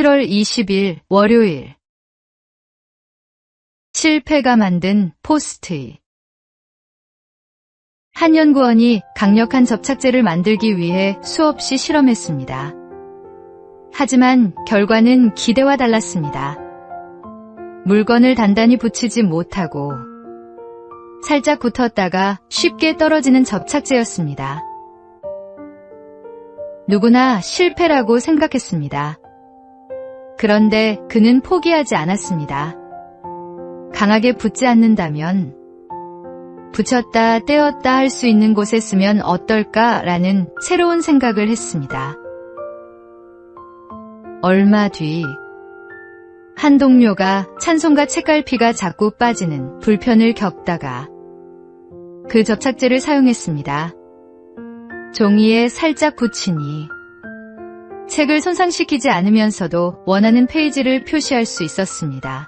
7월 20일 월요일. 실패가 만든 포스트잇. 한 연구원이 강력한 접착제를 만들기 위해 수없이 실험했습니다. 하지만 결과는 기대와 달랐습니다. 물건을 단단히 붙이지 못하고 살짝 붙었다가 쉽게 떨어지는 접착제였습니다. 누구나 실패라고 생각했습니다. 그런데 그는 포기하지 않았습니다. 강하게 붙지 않는다면 붙였다 떼었다 할 수 있는 곳에 쓰면 어떨까라는 새로운 생각을 했습니다. 얼마 뒤 한 동료가 찬송가 책갈피가 자꾸 빠지는 불편을 겪다가 그 접착제를 사용했습니다. 종이에 살짝 붙이니 책을 손상시키지 않으면서도 원하는 페이지를 표시할 수 있었습니다.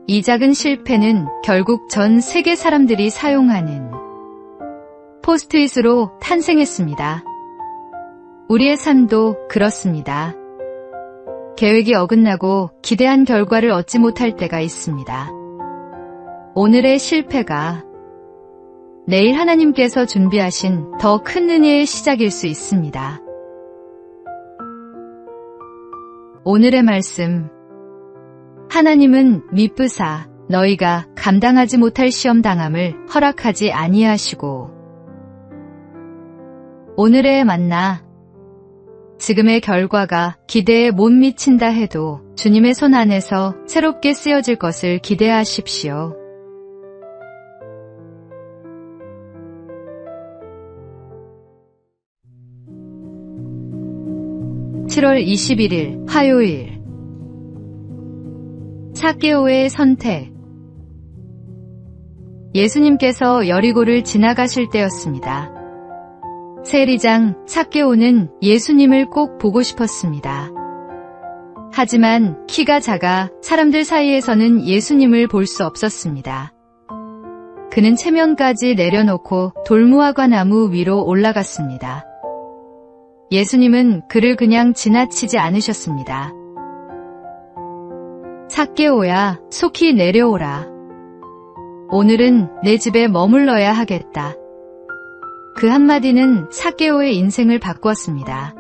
이 작은 실패는 결국 전 세계 사람들이 사용하는 포스트잇으로 탄생했습니다. 우리의 삶도 그렇습니다. 계획이 어긋나고 기대한 결과를 얻지 못할 때가 있습니다. 오늘의 실패가 내일 하나님께서 준비하신 더 큰 은혜의 시작일 수 있습니다. 오늘의 말씀. 하나님은 미쁘사 너희가 감당하지 못할 시험 당함을 허락하지 아니하시고. 오늘의 만나. 지금의 결과가 기대에 못 미친다 해도 주님의 손 안에서 새롭게 쓰여질 것을 기대하십시오. (7월 21일) 화요일. 삭개오의 선택. 예수님께서 여리고를 지나가실 때였습니다. 세리장 삭개오는 예수님을 꼭 보고 싶었습니다. 하지만 키가 작아 사람들 사이에서는 예수님을 볼 수 없었습니다. 그는 체면까지 내려놓고 돌무화과 나무 위로 올라갔습니다. 예수님은 그를 그냥 지나치지 않으셨습니다. 삭개오야, 속히 내려오라. 오늘은 내 집에 머물러야 하겠다. 그 한마디는 삭개오의 인생을 바꾸었습니다.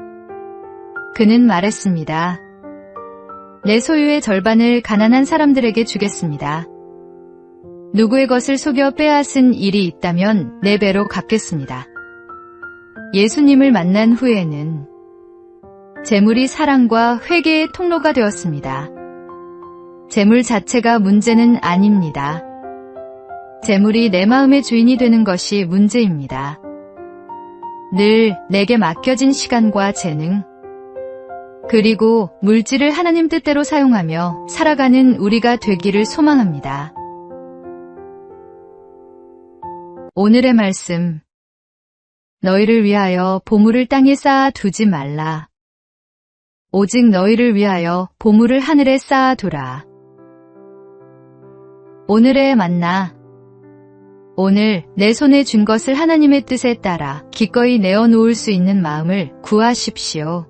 그는 말했습니다. 내 소유의 절반을 가난한 사람들에게 주겠습니다. 누구의 것을 속여 빼앗은 일이 있다면 4배로 갚겠습니다. 예수님을 만난 후에는 재물이 사랑과 회개의 통로가 되었습니다. 재물 자체가 문제는 아닙니다. 재물이 내 마음의 주인이 되는 것이 문제입니다. 늘 내게 맡겨진 시간과 재능, 그리고 물질을 하나님 뜻대로 사용하며 살아가는 우리가 되기를 소망합니다. 오늘의 말씀. 너희를 위하여 보물을 땅에 쌓아 두지 말라. 오직 너희를 위하여 보물을 하늘에 쌓아 두라. 오늘의 만나. 오늘 내 손에 쥔 것을 하나님의 뜻에 따라 기꺼이 내어놓을 수 있는 마음을 구하십시오.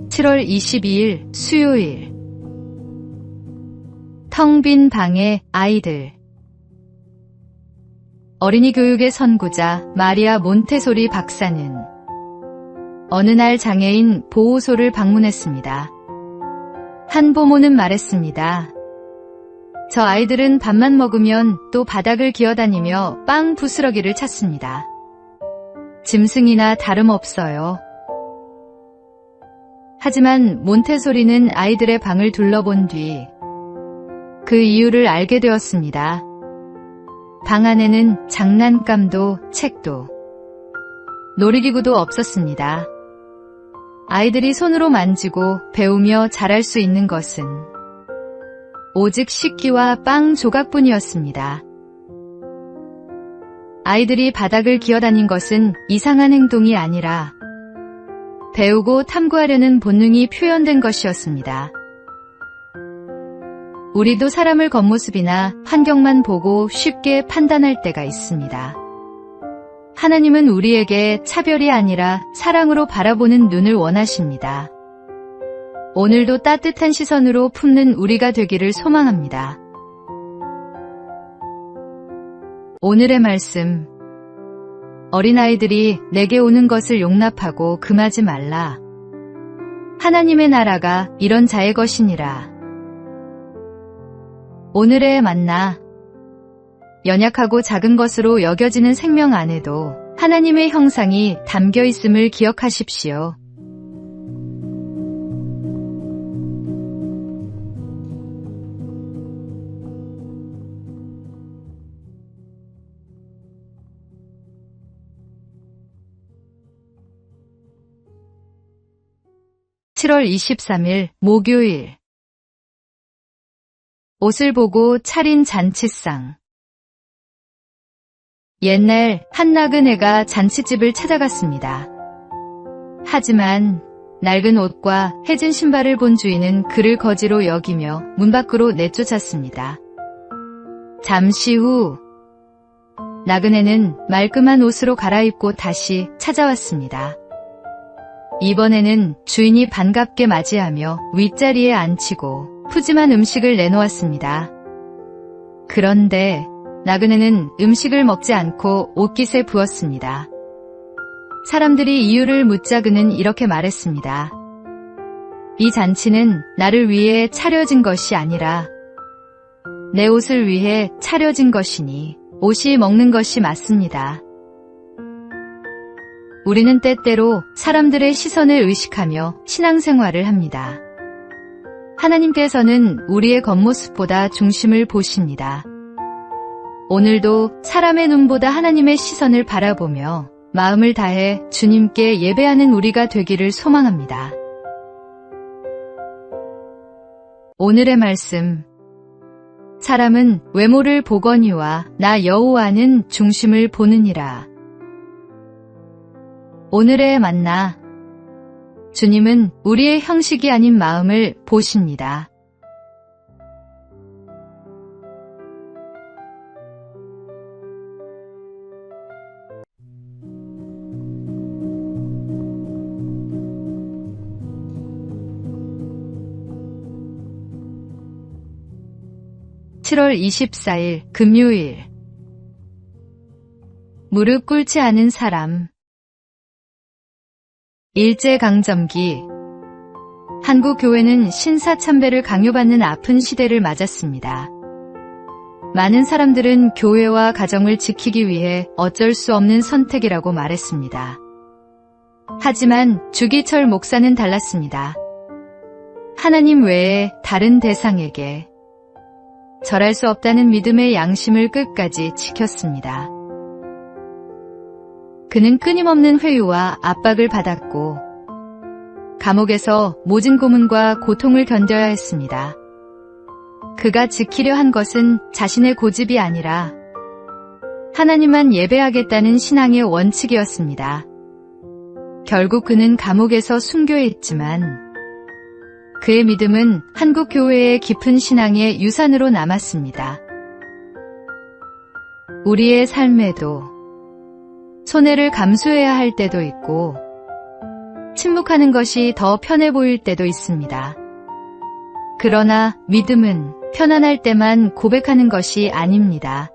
(7월 22일) 수요일. 텅 빈 방의 아이들. 어린이 교육의 선구자 마리아 몬테소리 박사는 어느 날 장애인 보호소를 방문했습니다. 한 보모는 말했습니다. 저 아이들은 밥만 먹으면 또 바닥을 기어다니며 빵 부스러기를 찾습니다. 짐승이나 다름없어요. 하지만 몬테소리는 아이들의 방을 둘러본 뒤 그 이유를 알게 되었습니다. 방 안에는 장난감도 책도 놀이기구도 없었습니다. 아이들이 손으로 만지고 배우며 자랄 수 있는 것은 오직 식기와 빵 조각뿐이었습니다. 아이들이 바닥을 기어다닌 것은 이상한 행동이 아니라 배우고 탐구하려는 본능이 표현된 것이었습니다. 우리도 사람을 겉모습이나 환경만 보고 쉽게 판단할 때가 있습니다. 하나님은 우리에게 차별이 아니라 사랑으로 바라보는 눈을 원하십니다. 오늘도 따뜻한 시선으로 품는 우리가 되기를 소망합니다. 오늘의 말씀. 어린아이들이 내게 오는 것을 용납하고 금하지 말라. 하나님의 나라가 이런 자의 것이니라. 오늘의 만나. 연약하고 작은 것으로 여겨지는 생명 안에도 하나님의 형상이 담겨 있음을 기억하십시오. (7월 23일) 목요일. 옷을 보고 차린 잔치상. 옛날 한 나그네가 잔치집을 찾아갔습니다. 하지만 낡은 옷과 해진 신발을 본 주인은 그를 거지로 여기며 문 밖으로 내쫓았습니다. 잠시 후 나그네는 말끔한 옷으로 갈아입고 다시 찾아왔습니다. 이번에는 주인이 반갑게 맞이하며 윗자리에 앉히고 푸짐한 음식을 내놓았습니다. 그런데 나그네는 음식을 먹지 않고 옷깃에 부었습니다. 사람들이 이유를 묻자 그는 이렇게 말했습니다. 이 잔치는 나를 위해 차려진 것이 아니라 내 옷을 위해 차려진 것이니 옷이 먹는 것이 맞습니다. 우리는 때때로 사람들의 시선을 의식하며 신앙생활을 합니다. 하나님께서는 우리의 겉모습보다 중심을 보십니다. 오늘도 사람의 눈보다 하나님의 시선을 바라보며 마음을 다해 주님께 예배하는 우리가 되기를 소망합니다. 오늘의 말씀. 사람은 외모를 보거니와 나 여호와는 중심을 보느니라. 오늘의 만나. 주님은 우리의 형식이 아닌 마음을 보십니다. (7월 24일) 금요일. 무릎 꿇지 않은 사람. 일제강점기. 한국 교회는 신사참배를 강요받는 아픈 시대를 맞았습니다. 많은 사람들은 교회와 가정을 지키기 위해 어쩔 수 없는 선택이라고 말했습니다. 하지만 주기철 목사는 달랐습니다. 하나님 외에 다른 대상에게 절할 수 없다는 믿음의 양심을 끝까지 지켰습니다. 그는 끊임없는 회유와 압박을 받았고 감옥에서 모진 고문과 고통을 견뎌야 했습니다. 그가 지키려 한 것은 자신의 고집이 아니라 하나님만 예배하겠다는 신앙의 원칙이었습니다. 결국 그는 감옥에서 순교했지만 그의 믿음은 한국 교회의 깊은 신앙의 유산으로 남았습니다. 우리의 삶에도 손해를 감수해야 할 때도 있고 침묵하는 것이 더 편해 보일 때도 있습니다. 그러나 믿음은 편안할 때만 고백하는 것이 아닙니다.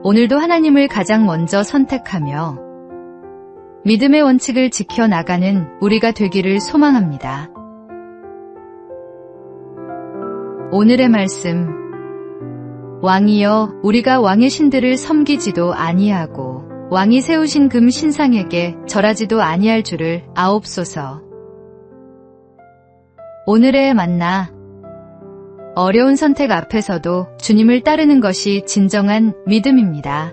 오늘도 하나님을 가장 먼저 선택하며 믿음의 원칙을 지켜나가는 우리가 되기를 소망합니다. 오늘의 말씀. 왕이여, 우리가 왕의 신들을 섬기지도 아니하고 왕이 세우신 금 신상에게 절하지도 아니할 줄을 아옵소서. 오늘의 만나. 어려운 선택 앞에서도 주님을 따르는 것이 진정한 믿음입니다.